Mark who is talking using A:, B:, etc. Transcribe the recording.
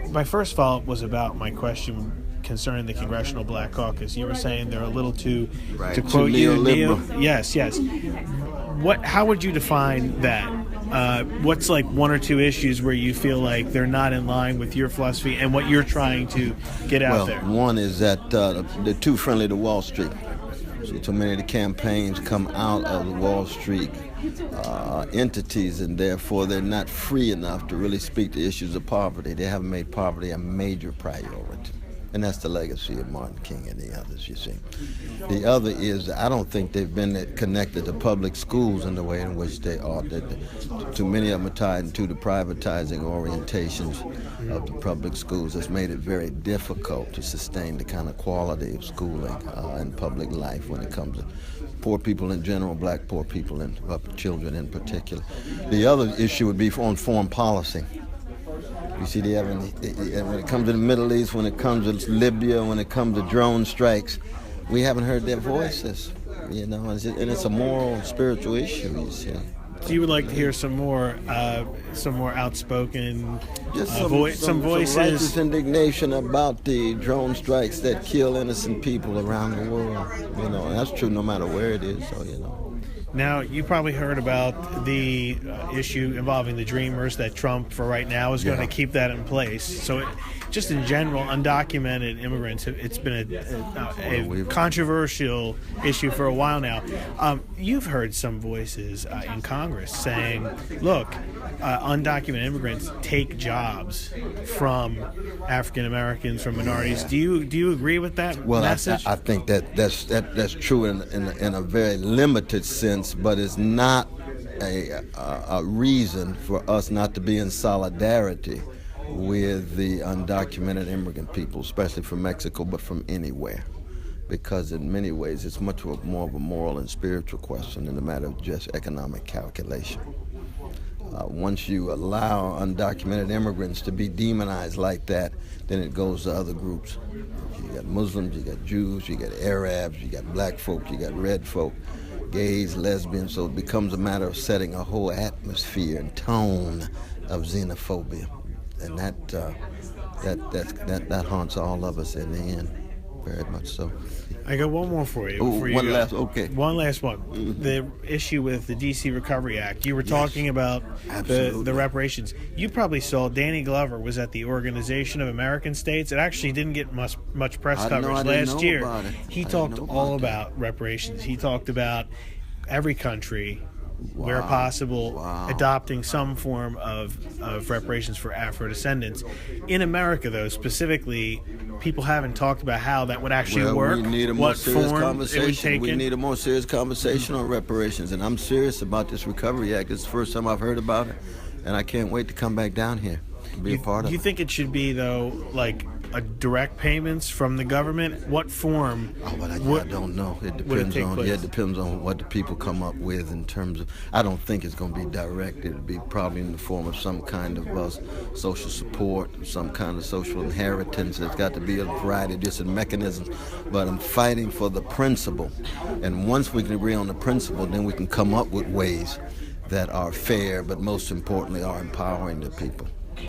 A: my first follow-up was about my question concerning the Congressional Black Caucus. You were saying they're a little too,
B: right,
A: to quote you,
B: neoliberal.
A: Yes. How would you define that? What's like one or two issues where you feel like they're not in line with your philosophy and what you're trying to get out there?
B: One is that they're too friendly to Wall Street. See, too many of the campaigns come out of the Wall Street entities, and therefore they're not free enough to really speak to issues of poverty. They haven't made poverty a major priority. And that's the legacy of Martin King and the others, you see. The other is, I don't think they've been connected to public schools in the way in which they ought. Too many of them are tied into the privatizing orientations of the public schools. That's made it very difficult to sustain the kind of quality of schooling in public life when it comes to poor people in general, black poor people, and children in particular. The other issue would be on foreign policy. You see, when it comes to the Middle East, when it comes to Libya, when it comes to drone strikes, we haven't heard their voices, and it's a moral and spiritual issue, you see.
A: So you would like to hear some more outspoken some voices?
B: Some righteous indignation about the drone strikes that kill innocent people around the world, and that's true no matter where it is,
A: Now, you probably heard about the issue involving the Dreamers, that Trump, for right now, is going to keep that in place. So, just in general, undocumented immigrants, it's been a controversial issue for a while now. You've heard some voices in Congress saying, look, undocumented immigrants take jobs from African Americans, from minorities. Do you agree with that message?
B: I think that's true in a very limited sense, but it's not a reason for us not to be in solidarity with the undocumented immigrant people, especially from Mexico, but from anywhere. Because in many ways it's much more of a moral and spiritual question than a matter of just economic calculation. Once you allow undocumented immigrants to be demonized like that, then it goes to other groups. You got Muslims, you got Jews, you got Arabs, you got black folk, you got red folk, gays, lesbians. So it becomes a matter of setting a whole atmosphere and tone of xenophobia, and that haunts all of us in the end, very much so.
A: I got one more for you.
B: One last one.
A: Mm-hmm. The issue with the D.C. Recovery Act. You were talking about the reparations. You probably saw Danny Glover was at the Organization of American States. It actually didn't get much press coverage last year. He talked all about reparations. He talked about every country, where possible, adopting some form of reparations for afrodescendants. In America, though, specifically, people haven't talked about how that would actually work.
B: We need a more serious conversation. We need a more serious conversation on reparations, and I'm serious about this Recovery Act. It's the first time I've heard about it, and I can't wait to come back down here and be a part of it.
A: Do you think it should be, though, like a direct payments from the government? What form?
B: I don't know. It depends on what the people come up with in terms of. I don't think it's going to be direct. It'll be probably in the form of some kind of social support, some kind of social inheritance. There's got to be a variety of different mechanisms. But I'm fighting for the principle, and once we can agree on the principle, then we can come up with ways that are fair, but most importantly, are empowering the people.